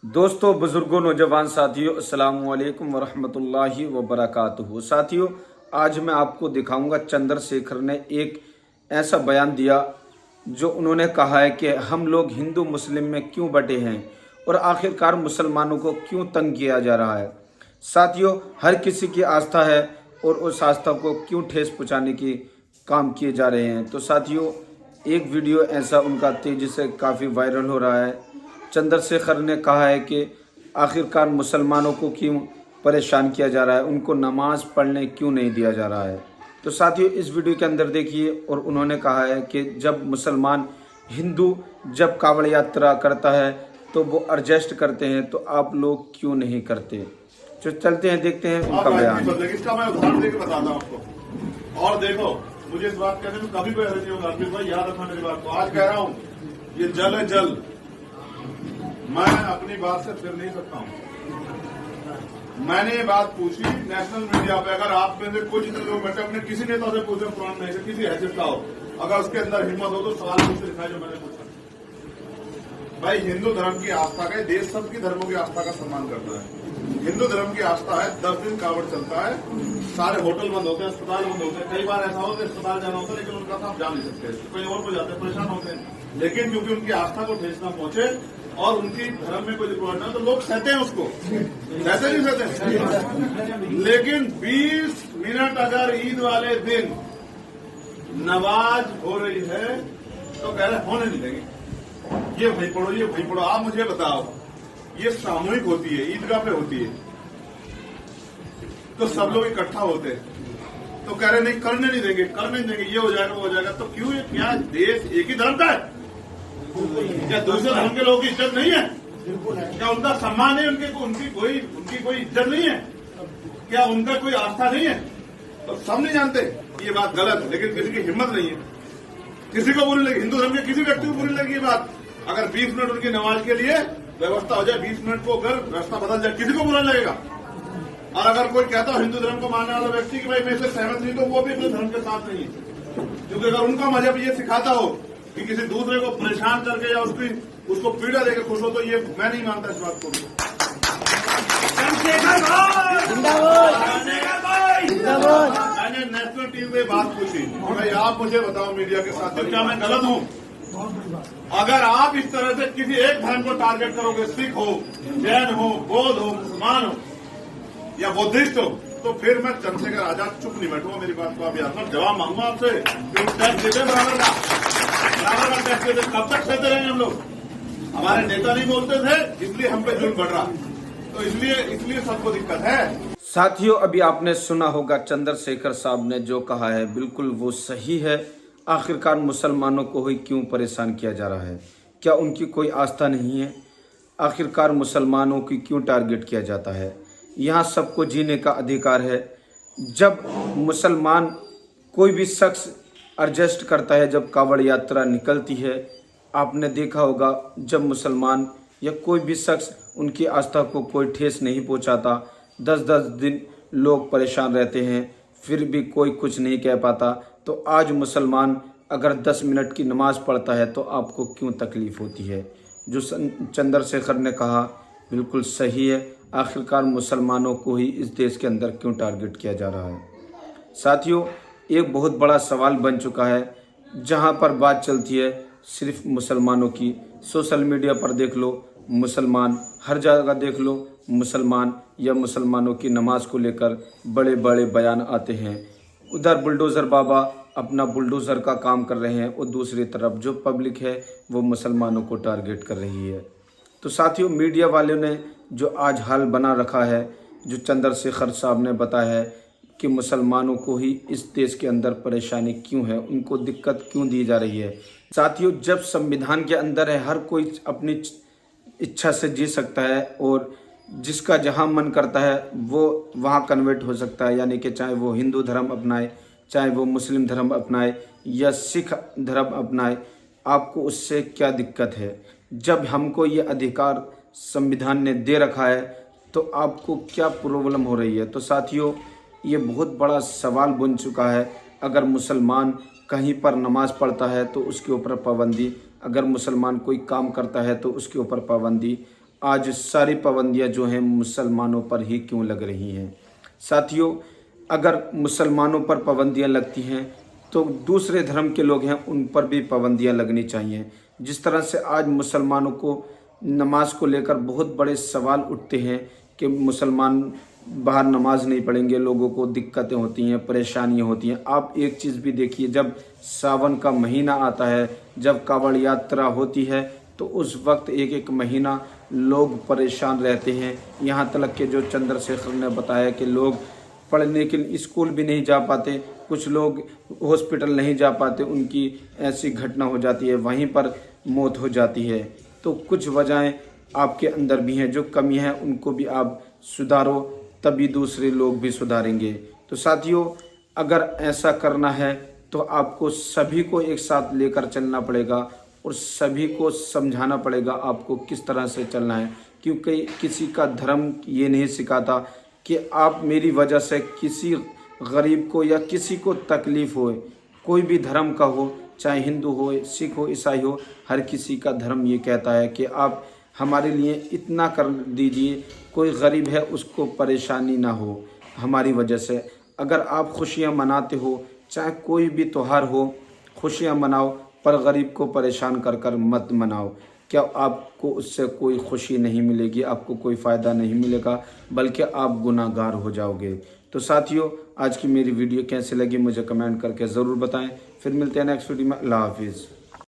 दोस्तों, बुजुर्गों, नौजवान साथियों, अस्सलाम वालेकुम वरहमतुल्लाहि वबरकातुहू। साथियों, आज मैं आपको दिखाऊंगा चंद्रशेखर ने एक ऐसा बयान दिया जो उन्होंने कहा है कि हम लोग हिंदू मुस्लिम में क्यों बटे हैं और आखिरकार मुसलमानों को क्यों तंग किया जा रहा है। साथियों, हर किसी की आस्था है और उस आस्था को क्यों ठेस पहुँचाने की काम किए जा रहे हैं। तो साथियों, एक वीडियो ऐसा उनका तेज़ी से काफ़ी वायरल हो रहा है। चंद्रशेखर ने कहा है कि आखिरकार मुसलमानों को क्यों परेशान किया जा रहा है, उनको नमाज पढ़ने क्यों नहीं दिया जा रहा है। तो साथियों, इस वीडियो के अंदर देखिए, और उन्होंने कहा है कि जब मुसलमान हिंदू जब कावड़ यात्रा करता है तो वो एडजस्ट करते हैं, तो आप लोग क्यों नहीं करते। तो चलते हैं, देखते हैं उनका बयान। इसका मैं उदाहरण देकर बताता हूँ आपको। और देखो, मुझे इस बात कहने में कभी कोई हर्ज नहीं होगा। अर्पित भाई, याद रखना मेरी बात को। आज कह रहा हूँ, ये जल है जल। मैं अपनी बात से फिर नहीं सकता हूँ। मैंने ये बात पूछी नेशनल मीडिया पे। अगर आप में से कुछ जितने लोग बैठे अपने किसी नेता से पूछे, पुराण में से किसी हैसियत का हो, अगर उसके अंदर हिम्मत हो तो सवाल मुझसे दिखाए जो मैंने पूछा। भाई, हिंदू धर्म की आस्था का, देश सबकी धर्मों की आस्था का सम्मान करता है। हिंदू धर्म की आस्था है, 10 दिन कावड़ चलता है, सारे होटल बंद होते हैं, अस्पताल बंद होते हैं। कई बार ऐसा होता है अस्पताल जाना होता है, लेकिन उनका साथ जा नहीं सकते, कोई और को जाते हैं, परेशान होते हैं। लेकिन क्योंकि उनकी आस्था को ठेस न पहुंचे और उनकी धर्म में कोई रिकॉर्ड ना, तो लोग सहते हैं उसको। सहते नहीं सहते। लेकिन 20 मिनट अगर ईद वाले दिन नमाज हो रही है तो कह रहे होने नहीं देंगे, ये भाई पढ़ो, ये भाई पढ़ो। आप मुझे बताओ, ये सामूहिक होती है, ईदगाह पे होती है, तो सब लोग इकट्ठा होते हैं, तो कह रहे नहीं, करने नहीं देंगे, करने नहीं देंगे, ये हो जाएगा, वो हो जाएगा। तो क्यों? ये क्या देश एक ही धर्म का है? क्या दूसरे धर्म के लोगों की इज्जत नहीं है? क्या उनका सम्मान है? उनकी कोई इज्जत नहीं है? क्या उनका कोई आस्था नहीं है? तो सब नहीं जानते ये बात गलत है, लेकिन किसी की हिम्मत नहीं है। किसी को बुरी लगी, हिंदू धर्म के किसी व्यक्ति को बुरी लगी ये बात। अगर 20 मिनट उनकी नमाज के लिए व्यवस्था हो जाए, 20 मिनट को अगर रास्ता बदल जाए, किसी को बुरा लगेगा। और अगर कोई कहता हो हिंदू धर्म को मानने वाला व्यक्ति कि भाई मैं इससे सहमत नहीं, तो वो भी अपने धर्म के साथ नहीं है। क्योंकि अगर उनका मजहब ये सिखाता हो कि किसी दूसरे को परेशान करके या उसको पीड़ा देकर खुश हो, तो ये मैं नहीं मानता इस बात को। मैंने नेशनल टीवी पे बात पूछी, भाई आप मुझे बताओ मीडिया के साथ, क्या मैं गलत हूं? अगर आप इस तरह से किसी एक धर्म को टारगेट करोगे, सिख हो, जैन हो, बौद्ध हो, मुसलमान हो या बुद्धिस्ट हो, तो फिर मैं चंद्रशेखर आजाद चुप नहीं बैठूंगा। मेरी बात को आप याद रखना। जवाब मांगूंगा आपसे, टैक्स देते बराबर का टैक्स देते। कब तक सहते रहेंगे हम लोग? हमारे नेता नहीं बोलते थे, इसलिए हम पे जुल्म बढ़ रहा, तो इसलिए सबको दिक्कत है। साथियों, अभी आपने सुना होगा चंद्रशेखर साहब ने जो कहा है, बिल्कुल वो सही है। आखिरकार मुसलमानों को ही क्यों परेशान किया जा रहा है? क्या उनकी कोई आस्था नहीं है? आखिरकार मुसलमानों की क्यों टारगेट किया जाता है? यहाँ सबको जीने का अधिकार है। जब मुसलमान कोई भी शख्स एडजस्ट करता है, जब कावड़ यात्रा निकलती है, आपने देखा होगा जब मुसलमान या कोई भी शख्स उनकी आस्था को कोई ठेस नहीं पहुँचाता, 10-10 दिन लोग परेशान रहते हैं, फिर भी कोई कुछ नहीं कह पाता। तो आज मुसलमान अगर 10 मिनट की नमाज़ पढ़ता है तो आपको क्यों तकलीफ़ होती है? जो चंद्रशेखर ने कहा बिल्कुल सही है। आखिरकार मुसलमानों को ही इस देश के अंदर क्यों टारगेट किया जा रहा है? साथियों, एक बहुत बड़ा सवाल बन चुका है, जहां पर बात चलती है सिर्फ मुसलमानों की। सोशल मीडिया पर देख लो मुसलमान, हर जगह देख लो मुसलमान या मुसलमानों की नमाज को लेकर बड़े बड़े बयान आते हैं। उधर बुलडोज़र बाबा अपना बुलडोज़र का काम कर रहे हैं और दूसरी तरफ जो पब्लिक है वो मुसलमानों को टारगेट कर रही है। तो साथियों, मीडिया वालों ने जो आज हाल बना रखा है, जो चंद्रशेखर साहब ने बताया है कि मुसलमानों को ही इस देश के अंदर परेशानी क्यों है, उनको दिक्कत क्यों दी जा रही है। साथियों, जब संविधान के अंदर है, हर कोई अपनी इच्छा से जी सकता है और जिसका जहाँ मन करता है वो वहाँ कन्वर्ट हो सकता है। यानी कि चाहे वो हिंदू धर्म अपनाए, चाहे वो मुस्लिम धर्म अपनाए या सिख धर्म अपनाए, आपको उससे क्या दिक्कत है? जब हमको ये अधिकार संविधान ने दे रखा है तो आपको क्या प्रॉब्लम हो रही है? तो साथियों, ये बहुत बड़ा सवाल बन चुका है। अगर मुसलमान कहीं पर नमाज़ पढ़ता है तो उसके ऊपर पाबंदी, अगर मुसलमान कोई काम करता है तो उसके ऊपर पाबंदी, आज सारी पाबंदियां जो हैं मुसलमानों पर ही क्यों लग रही हैं। साथियों, अगर मुसलमानों पर पाबंदियां लगती हैं तो दूसरे धर्म के लोग हैं उन पर भी पाबंदियां लगनी चाहिए। जिस तरह से आज मुसलमानों को नमाज को लेकर बहुत बड़े सवाल उठते हैं कि मुसलमान बाहर नमाज नहीं पढ़ेंगे, लोगों को दिक्कतें होती हैं, परेशानियां होती हैं। आप एक चीज़ भी देखिए, जब सावन का महीना आता है, जब कांवड़ यात्रा होती है, तो उस वक्त एक एक महीना लोग परेशान रहते हैं। यहाँ तक कि जो चंद्रशेखर ने बताया कि लोग पढ़ने के लिए स्कूल भी नहीं जा पाते, कुछ लोग हॉस्पिटल नहीं जा पाते, उनकी ऐसी घटना हो जाती है, वहीं पर मौत हो जाती है। तो कुछ वजहें आपके अंदर भी हैं, जो कमी है उनको भी आप सुधारो, तभी दूसरे लोग भी सुधारेंगे। तो साथियों, अगर ऐसा करना है तो आपको सभी को एक साथ लेकर चलना पड़ेगा और सभी को समझाना पड़ेगा आपको किस तरह से चलना है, क्योंकि किसी का धर्म ये नहीं सिखाता कि आप मेरी वजह से किसी गरीब को या किसी को तकलीफ़ हो। कोई भी धर्म का हो, चाहे हिंदू हो, सिख हो, ईसाई हो, हर किसी का धर्म ये कहता है कि आप हमारे लिए इतना कर दीजिए, कोई गरीब है उसको परेशानी ना हो हमारी वजह से। अगर आप खुशियाँ मनाते हो, चाहे कोई भी त्यौहार हो, खुशियाँ मनाओ, पर गरीब को परेशान कर कर मत मनाओ। क्या आपको उससे कोई खुशी नहीं मिलेगी, आपको कोई फ़ायदा नहीं मिलेगा, बल्कि आप गुनाहगार हो जाओगे। तो साथियों, आज की मेरी वीडियो कैसी लगी मुझे कमेंट करके ज़रूर बताएं। फिर मिलते हैं नेक्स्ट वीडियो में। अल्लाह हाफिज़।